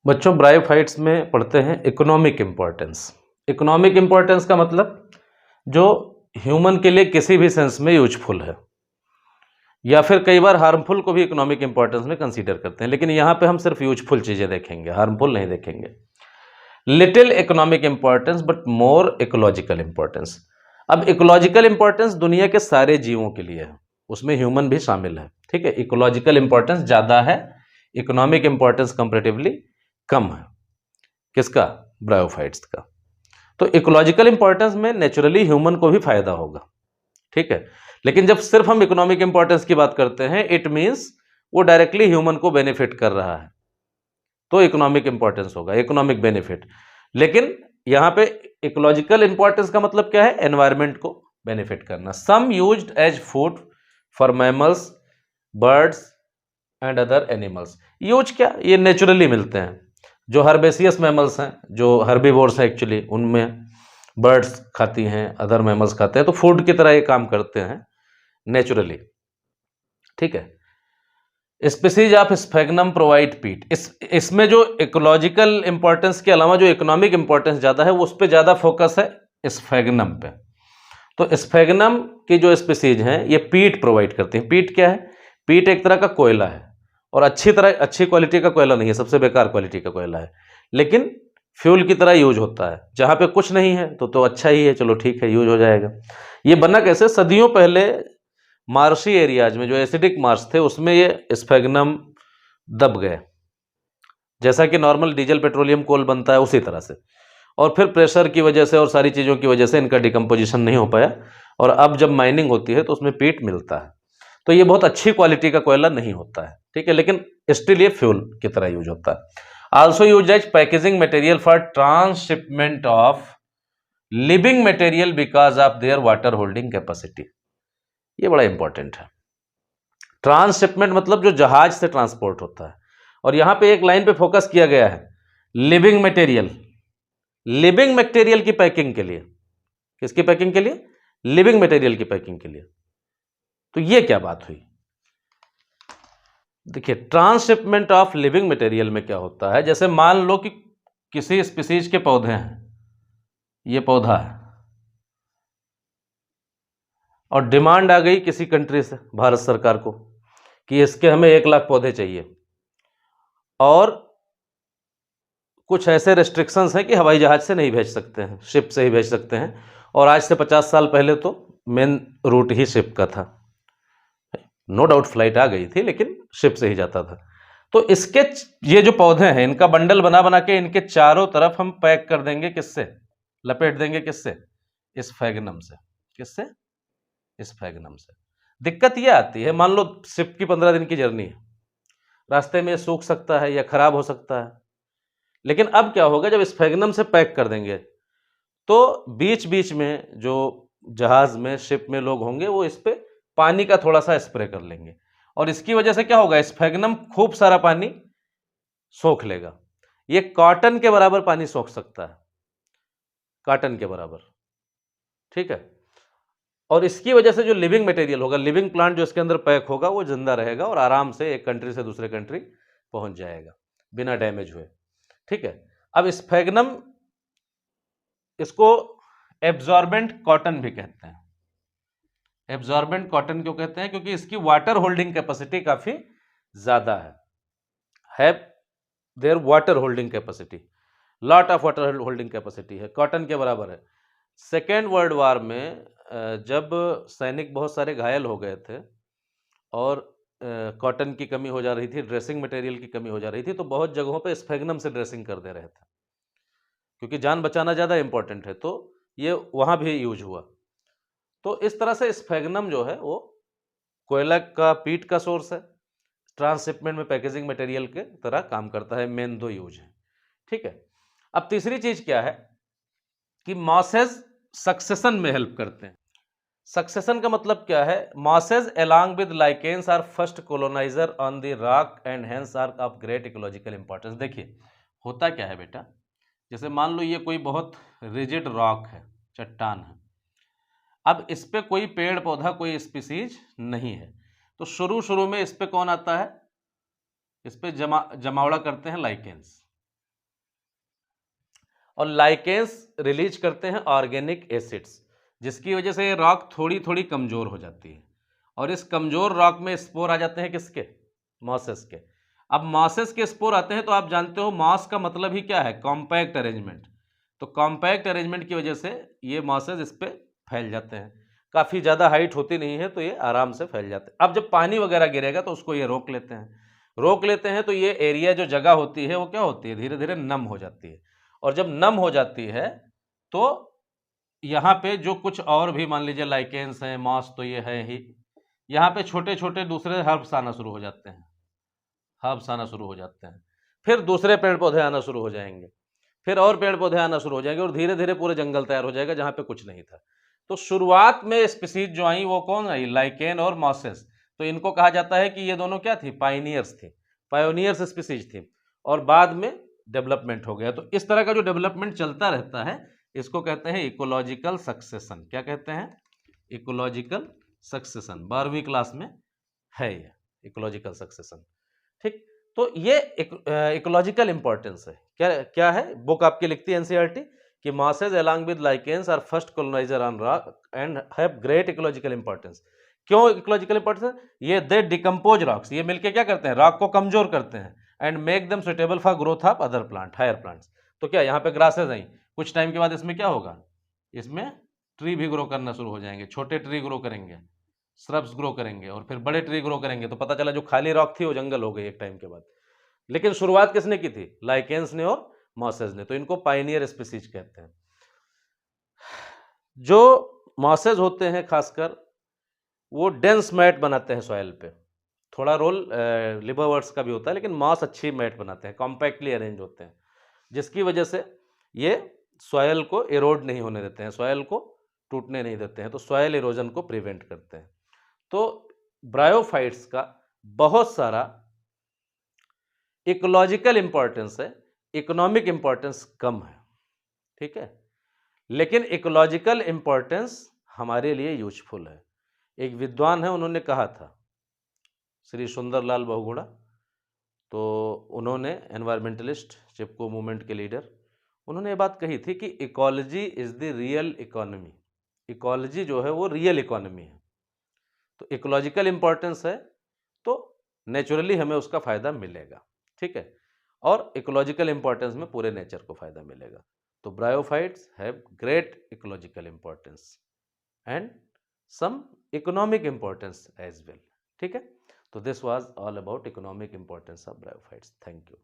बच्चों ब्रायोफाइट्स में पढ़ते हैं इकोनॉमिक इम्पोर्टेंस। इकोनॉमिक इम्पोर्टेंस का मतलब जो ह्यूमन के लिए किसी भी सेंस में यूजफुल है या फिर कई बार हार्मफुल को भी इकोनॉमिक इंपॉर्टेंस में कंसीडर करते हैं, लेकिन यहां पे हम सिर्फ यूजफुल चीजें देखेंगे, हार्मफुल नहीं देखेंगे। Little economic importance but more ecological importance. अब इकोलॉजिकल इंपॉर्टेंस दुनिया के सारे जीवों के लिए है, उसमें ह्यूमन भी शामिल है। ठीक है, इकोलॉजिकल इंपॉर्टेंस ज्यादा है, इकोनॉमिक इंपॉर्टेंस कंपेरेटिवली कम है। किसका? ब्रायोफाइट्स का। तो इकोलॉजिकल इंपॉर्टेंस में नेचुरली ह्यूमन को भी फायदा होगा, ठीक है, लेकिन जब सिर्फ हम इकोनॉमिक इंपॉर्टेंस की बात करते हैं इट मींस वो डायरेक्टली ह्यूमन को बेनिफिट कर रहा है, तो इकोनॉमिक इंपॉर्टेंस होगा, इकोनॉमिक बेनिफिट। लेकिन यहां पे इकोलॉजिकल इंपॉर्टेंस का मतलब क्या है? एनवायरमेंट को बेनिफिट करना। Some used as food for mammals, birds and other animals. Use क्या? ये नेचुरली मिलते हैं। जो हर्बेसियस मैमल्स हैं, जो हर्बीवोर्स हैं एक्चुअली, उनमें बर्ड्स खाती हैं, अदर मैमल्स खाते हैं, तो फूड की तरह ये काम करते हैं नेचुरली। ठीक है, स्पीसीज ऑफ स्फेगनम प्रोवाइड पीट। इसमें जो इकोलॉजिकल इंपॉर्टेंस के अलावा जो इकोनॉमिक इंपॉर्टेंस ज़्यादा है, वो उस पर ज़्यादा फोकस है स्फेगनम पे। तो स्फेगनम की जो स्पीसीज हैं ये पीट प्रोवाइड करती हैं। पीट क्या है? पीट एक तरह का कोयला है, और अच्छी क्वालिटी का कोयला नहीं है, सबसे बेकार क्वालिटी का कोयला है, लेकिन फ्यूल की तरह यूज होता है। जहाँ पे कुछ नहीं है तो अच्छा ही है, चलो ठीक है, यूज हो जाएगा। ये बना कैसे? सदियों पहले मार्शी एरियाज में, जो एसिडिक मार्श थे, उसमें ये स्फेगनम दब गए, जैसा कि नॉर्मल डीजल पेट्रोलियम कोल बनता है उसी तरह से। और फिर प्रेशर की वजह से और सारी चीज़ों की वजह से इनका डिकम्पोजिशन नहीं हो पाया, और अब जब माइनिंग होती है तो उसमें पीट मिलता है। तो ये बहुत अच्छी क्वालिटी का कोयला नहीं होता है, ठीक है, लेकिन स्टिल ये फ्यूल की तरह यूज होता है। Also use as packaging material for transshipment of living material because of their water holding capacity. ये बड़ा इंपॉर्टेंट है। ट्रांसशिपमेंट मतलब जो जहाज से ट्रांसपोर्ट होता है, और यहां पे एक लाइन पे फोकस किया गया है, लिविंग मटेरियल। लिविंग मटेरियल की पैकिंग के लिए। किसकी पैकिंग के लिए? लिविंग मटेरियल की पैकिंग के लिए। तो ये क्या बात हुई? देखिए, ट्रांसशिपमेंट ऑफ लिविंग मटेरियल में क्या होता है, जैसे मान लो कि किसी स्पीसीज के पौधे हैं, ये पौधा है, और डिमांड आ गई किसी कंट्री से, भारत सरकार को, कि इसके हमें 1 लाख पौधे चाहिए, और कुछ ऐसे रेस्ट्रिक्शंस हैं कि हवाई जहाज से नहीं भेज सकते हैं, शिप से ही भेज सकते हैं, और आज से 50 साल पहले तो मेन रूट ही शिप का था। नो डाउट फ्लाइट आ गई थी, लेकिन शिप से ही जाता था। तो इसके ये जो पौधे हैं, इनका बंडल बना बना के इनके चारों तरफ हम पैक कर देंगे, किससे लपेट देंगे? किससे? स्फेगनम से। किससे? स्फेगनम से। दिक्कत ये आती है, मान लो शिप की 15 दिन की जर्नी है, रास्ते में सूख सकता है या खराब हो सकता है, लेकिन अब क्या होगा, जब स्फेगनम से पैक कर देंगे तो बीच बीच में जो जहाज में, शिप में लोग होंगे, वो इस पे पानी का थोड़ा सा स्प्रे कर लेंगे, और इसकी वजह से क्या होगा, स्फेगनम खूब सारा पानी सोख लेगा। ये कॉटन के बराबर पानी सोख सकता है, कॉटन के बराबर, ठीक है। और इसकी वजह से जो लिविंग मटेरियल होगा, लिविंग प्लांट जो इसके अंदर पैक होगा, वो जिंदा रहेगा और आराम से एक कंट्री से दूसरे कंट्री पहुंच जाएगा बिना डैमेज हुए, ठीक है। अब स्फेगनम, इसको एब्जॉर्बेंट कॉटन भी कहते हैं। एब्जॉर्बेंट कॉटन क्यों कहते हैं? क्योंकि इसकी वाटर होल्डिंग कैपेसिटी काफी ज्यादा है their water holding capacity, lot of water holding capacity है, कॉटन के बराबर है। सेकेंड वर्ल्ड वार में जब सैनिक बहुत सारे घायल हो गए थे और कॉटन की कमी हो जा रही थी, ड्रेसिंग मटेरियल की कमी हो जा रही थी, तो बहुत जगहों पे स्फेगनम से ड्रेसिंग कर दे रहे थे, क्योंकि जान बचाना ज़्यादा इंपॉर्टेंट है, तो ये वहाँ भी यूज हुआ। तो इस तरह से स्फेगनम जो है वो कोयला का, पीट का सोर्स है, ट्रांसशिपमेंट में पैकेजिंग मटेरियल के तरह काम करता है, मेन 2 यूज है, ठीक है। अब तीसरी चीज क्या है कि मॉसेज सक्सेशन में हेल्प करते हैं। सक्सेशन का मतलब क्या है? Mosses along with lichens are first colonizer on the rock and hence are of great ecological importance. देखिए, होता क्या है बेटा, जैसे मान लो ये कोई बहुत रिजिड रॉक है, चट्टान है, अब इस पे कोई पेड़ पौधा, कोई स्पीसीज नहीं है, तो शुरू शुरू में इस पे कौन आता है? इस पे जमावड़ा करते हैं लाइकेंस, और लाइकेंस रिलीज करते हैं ऑर्गेनिक एसिड्स, जिसकी वजह से ये रॉक थोड़ी थोड़ी कमज़ोर हो जाती है। और इस कमज़ोर रॉक में स्पोर आ जाते हैं किसके? मॉसेस के। अब मॉसेस के स्पोर आते हैं तो आप जानते हो मॉस का मतलब ही क्या है? Compact arrangement. तो कॉम्पैक्ट अरेंजमेंट की वजह से ये मॉसेस इस पर फैल जाते हैं। काफ़ी ज़्यादा हाइट होती नहीं है तो ये आराम से फैल जाते हैं। अब जब पानी वगैरह गिरेगा तो उसको ये रोक लेते हैं, तो ये एरिया जो जगह होती है वो क्या होती है? धीरे धीरे नम हो जाती है। और जब नम हो जाती है तो यहाँ पे जो कुछ और भी मान लीजिए लाइकेंस हैं, मॉस तो ये है ही, यहाँ पे छोटे छोटे दूसरे हर्ब्स आना शुरू हो जाते हैं, फिर दूसरे पेड़ पौधे आना शुरू हो जाएंगे, फिर और पेड़ पौधे आना शुरू हो जाएंगे और धीरे धीरे पूरे जंगल तैयार हो जाएगा जहाँ पे कुछ नहीं था। तो शुरुआत में स्पीसीज जो आई वो कौन आई? लाइकेन और मॉसेस। तो इनको कहा जाता है कि ये दोनों क्या थी? पायोनियर्स स्पीसीज थी। और बाद में डेवलपमेंट हो गया। तो इस तरह का जो डेवलपमेंट चलता रहता है इसको कहते हैं इकोलॉजिकल सक्सेशन। क्या कहते हैं? Ecological succession. 12वीं क्लास में है ये इकोलॉजिकल सक्सेशन। ठीक, तो ये इकोलॉजिकल इंपॉर्टेंस है। क्या क्या है? बुक आपकी लिखती है एनसीईआरटी कि mosses along with lichens are first colonizer on rock and have great ecological importance. क्यों इकोलॉजिकल इंपॉर्टेंस? ये दे डिकम्पोज रॉक्स, ये मिलके क्या करते हैं? रॉक को कमजोर करते हैं and make them suitable for growth of other plant, higher plants. तो क्या यहाँ पे ग्रासेज आई, कुछ टाइम के बाद इसमें क्या होगा? इसमें ट्री भी ग्रो करना शुरू हो जाएंगे, छोटे ट्री ग्रो करेंगे, श्रब्स ग्रो करेंगे और फिर बड़े ट्री ग्रो करेंगे। तो पता चला जो खाली रॉक थी वो जंगल हो गई एक टाइम के बाद। लेकिन शुरुआत किसने की थी? लाइकेंस ने और मॉसेस ने। तो इनको पाइनियर स्पीसीज कहते हैं। जो मॉसेस होते हैं खासकर वो डेंस मैट बनाते हैं सॉइल पे। थोड़ा रोल लिबरवर्ट्स का भी होता है, लेकिन मॉस अच्छी मैट बनाते हैं, कॉम्पैक्टली अरेंज होते हैं, जिसकी वजह से ये सॉइल को एरोड नहीं होने देते हैं, सॉइल को टूटने नहीं देते हैं, तो सॉइल इरोजन को प्रिवेंट करते हैं। तो ब्रायोफाइट्स का बहुत सारा इकोलॉजिकल इंपॉर्टेंस है, इकोनॉमिक इंपॉर्टेंस कम है। ठीक है, लेकिन इकोलॉजिकल इंपॉर्टेंस हमारे लिए यूजफुल है। एक विद्वान है, उन्होंने कहा था, श्री सुंदरलाल बहुगुणा, तो उन्होंने एनवायरमेंटलिस्ट, चिपको मूवमेंट के लीडर, उन्होंने ये बात कही थी कि ecology is the real economy. Ecology जो है वो रियल इकोनॉमी है। तो इकोलॉजिकल इंपॉर्टेंस है तो नेचुरली हमें उसका फ़ायदा मिलेगा। ठीक है, और इकोलॉजिकल इंपॉर्टेंस में पूरे नेचर को फ़ायदा मिलेगा। तो bryophytes have great ecological importance and some economic importance as well. ठीक है, तो this was all about economic importance of bryophytes. Thank you.